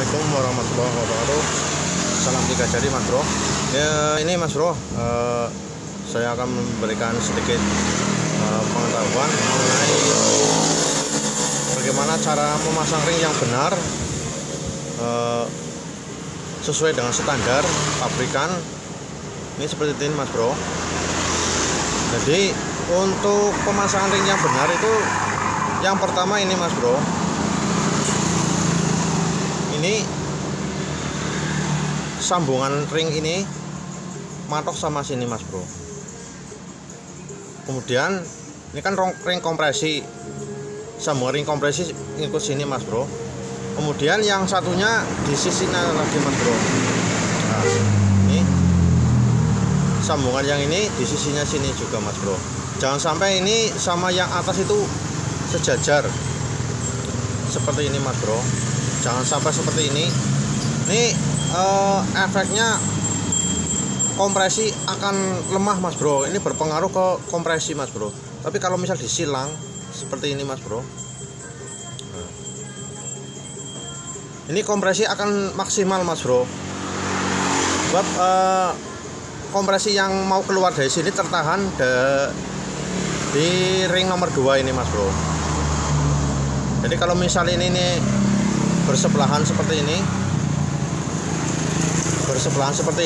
Assalamualaikum warahmatullahi wabarakatuh. Salam 3 jari Mas Bro. Ya, ini Mas Bro, saya akan memberikan sedikit pengetahuan mengenai bagaimana cara memasang ring yang benar sesuai dengan standar pabrikan. Ini seperti ini Mas Bro. Jadi untuk pemasangan ring yang benar itu yang pertama ini Mas Bro, ini sambungan ring ini matok sama sini Mas Bro. Kemudian ini kan ring kompresi, sambungan ring kompresi ikut sini Mas Bro. Kemudian yang satunya di sisi lagi Mas Bro. Nah, ini sambungan yang ini di sisinya sini juga Mas Bro. Jangan sampai ini sama yang atas itu sejajar seperti ini Mas Bro. Jangan sampai seperti ini. Ini efeknya kompresi akan lemah Mas Bro. Ini berpengaruh ke kompresi Mas Bro. Tapi kalau misal disilang seperti ini Mas Bro, ini kompresi akan maksimal Mas Bro. Sebab kompresi yang mau keluar dari sini tertahan di ring nomor 2 ini Mas Bro. Jadi kalau misal ini bersebelahan seperti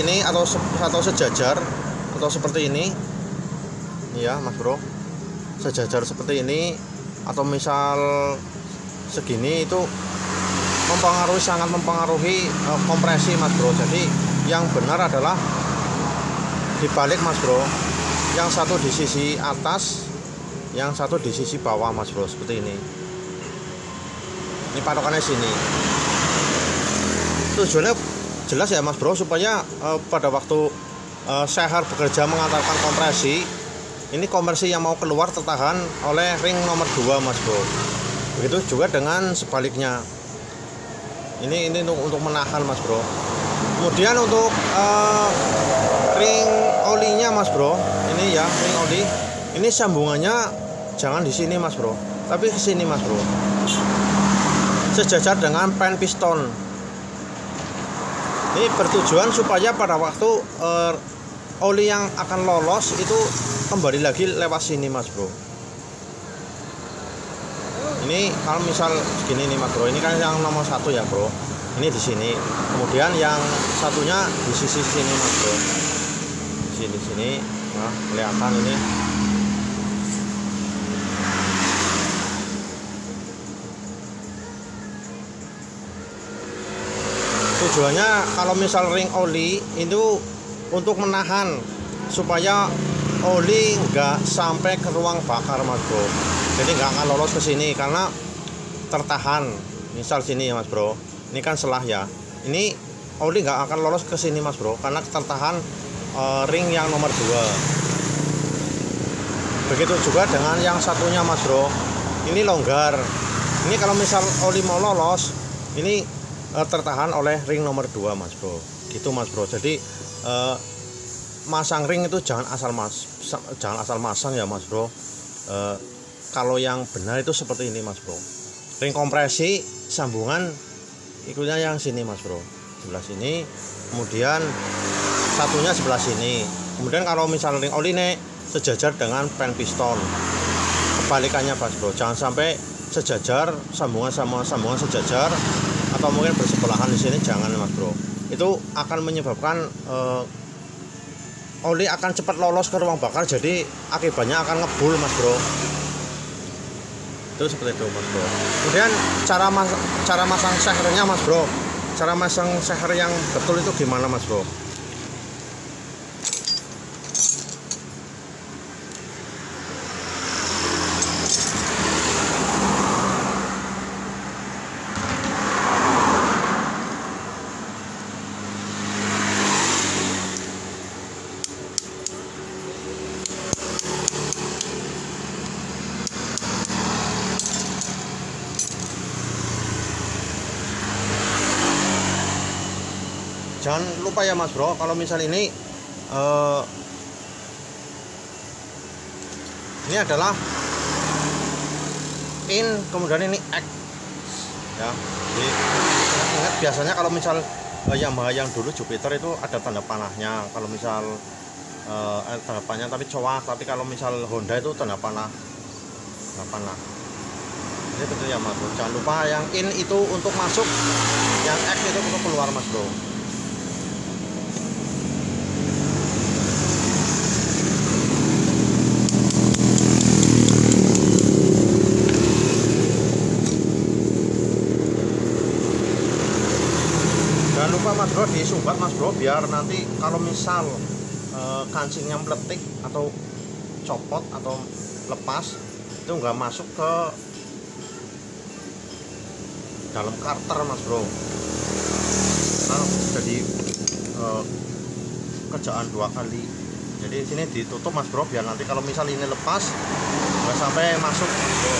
ini, atau sejajar atau seperti ini ya Mas Bro, sejajar seperti ini atau misal segini, itu sangat mempengaruhi kompresi Mas Bro. Jadi yang benar adalah dibalik Mas Bro, yang satu di sisi atas, yang satu di sisi bawah Mas Bro, seperti ini. Ini patokannya sini. Tujuannya jelas ya Mas Bro, supaya pada waktu seher bekerja mengantarkan kompresi, ini kompresi yang mau keluar tertahan oleh ring nomor 2 Mas Bro. Begitu juga dengan sebaliknya. Ini untuk menahan Mas Bro. Kemudian untuk ring olinya Mas Bro, ini ya ring oli, ini sambungannya jangan di sini Mas Bro, tapi ke sini Mas Bro, sejajar dengan pen piston. Ini bertujuan supaya pada waktu oli yang akan lolos itu kembali lagi lewat sini Mas Bro. Ini kalau misal segini nih Mas Bro, ini kan yang nomor 1 ya Bro, ini di sini. Kemudian yang satunya di sisi sini Mas Bro, sini. Nah, kelihatan ini. Tujuannya kalau misal ring oli itu untuk menahan supaya oli nggak sampai ke ruang bakar Mas Bro. Jadi nggak akan lolos ke sini karena tertahan. Misal sini ya Mas Bro, ini kan selah ya, ini oli nggak akan lolos ke sini Mas Bro karena tertahan ring yang nomor 2. Begitu juga dengan yang satunya Mas Bro, ini longgar. Ini kalau misal oli mau lolos, ini tertahan oleh ring nomor 2 Mas Bro, gitu Mas Bro. Jadi masang ring itu jangan asal masang ya Mas Bro. Kalau yang benar itu seperti ini Mas Bro. Ring kompresi sambungan ikutnya yang sini Mas Bro, sebelah sini. Kemudian satunya sebelah sini. Kemudian kalau misal ring oli ini sejajar dengan pen piston, kebalikannya Mas Bro. Jangan sampai sejajar, sambungan sejajar atau mungkin bersebelahan di sini, jangan Mas Bro. Itu akan menyebabkan oli akan cepat lolos ke ruang bakar, jadi akibatnya akan ngebul Mas Bro. Itu seperti itu Mas Bro. Kemudian cara masang sehernya Mas Bro, cara masang seher yang betul itu gimana Mas Bro? Jangan lupa ya Mas Bro, kalau misal ini adalah in, kemudian ini X ya. Jadi ingat biasanya kalau misal Yamaha yang dulu Jupiter itu ada tanda panahnya, kalau misal tanda panahnya tapi coak, tapi kalau misal Honda itu tanda panah. Ini betul ya Mas Bro. Jangan lupa yang in itu untuk masuk, yang X itu untuk keluar Mas Bro. Jangan lupa Mas Bro disumbat Mas Bro, biar nanti kalau misal kancingnya meletik atau copot atau lepas itu nggak masuk ke dalam karter Mas Bro. Nah, jadi kerjaan 2 kali. Jadi sini ditutup Mas Bro, biar nanti kalau misal ini lepas nggak sampai masuk Mas Bro.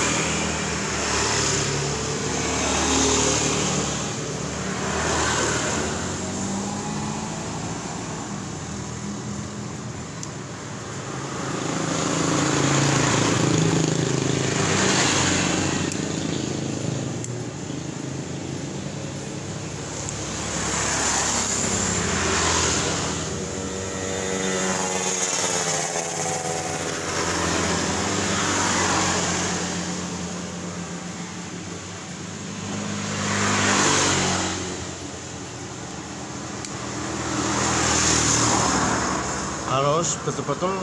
Harus betul-betul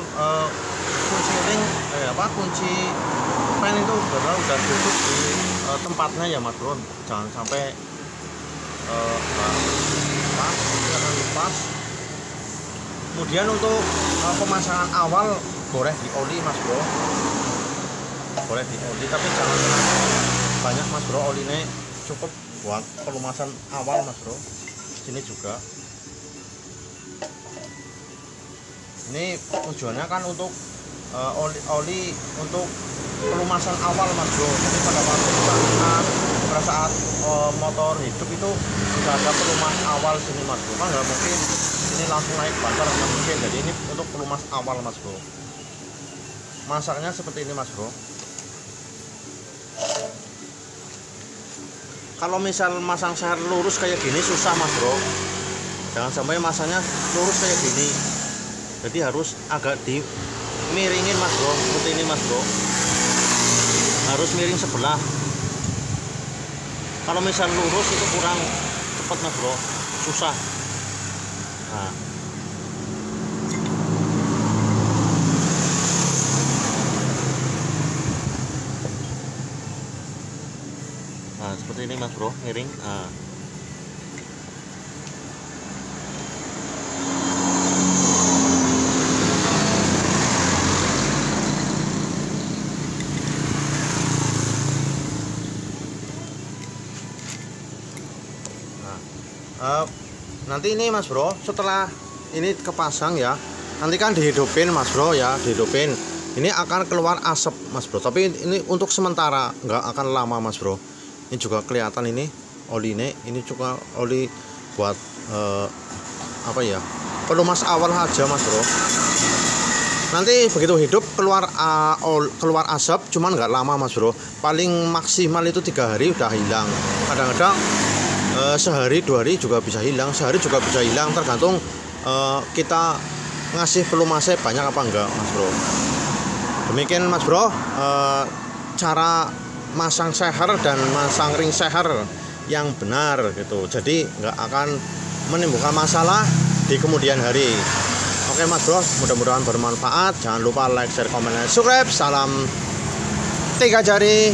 kunci ring kunci pen itu udah duduk di tempatnya ya Mas Bro. Jangan sampai lepas. Kemudian untuk pemasangan awal boleh di oli Mas Bro, boleh di oli, tapi jangan banyak Mas Bro. Oli ini cukup buat pelumasan awal Mas Bro. Sini juga ini tujuannya kan untuk oli untuk pelumasan awal Mas Bro. Jadi pada saat motor hidup itu sudah ada pelumas awal sini Mas Bro. Kan nggak mungkin ini langsung naik bakar, nggak mungkin. Jadi ini untuk pelumas awal Mas Bro. Masaknya seperti ini Mas Bro. Kalau misal masang seher lurus kayak gini susah Mas Bro. Jangan sampai masanya lurus kayak gini. Jadi harus agak dimiringin Mas Bro, seperti ini Mas Bro. Harus miring sebelah. Kalau misal lurus itu kurang cepat Mas Bro, susah. Nah, seperti ini Mas Bro, miring. Nanti ini Mas Bro, setelah ini kepasang ya, nanti kan dihidupin Mas Bro ya, dihidupin. Ini akan keluar asap Mas Bro, tapi ini untuk sementara, nggak akan lama Mas Bro. Ini juga kelihatan ini oli ini juga oli buat pelumas awal aja Mas Bro. Nanti begitu hidup keluar asap, cuman nggak lama Mas Bro. Paling maksimal itu 3 hari udah hilang. Kadang-kadang sehari 2 hari juga bisa hilang, sehari juga bisa hilang, tergantung kita ngasih pelumasnya banyak apa enggak Mas Bro. Demikian Mas Bro cara masang seher dan masang ring seher yang benar gitu. Jadi nggak akan menimbulkan masalah di kemudian hari. Oke Mas Bro, mudah-mudahan bermanfaat. Jangan lupa like, share, komen, dan subscribe. Salam 3 jari.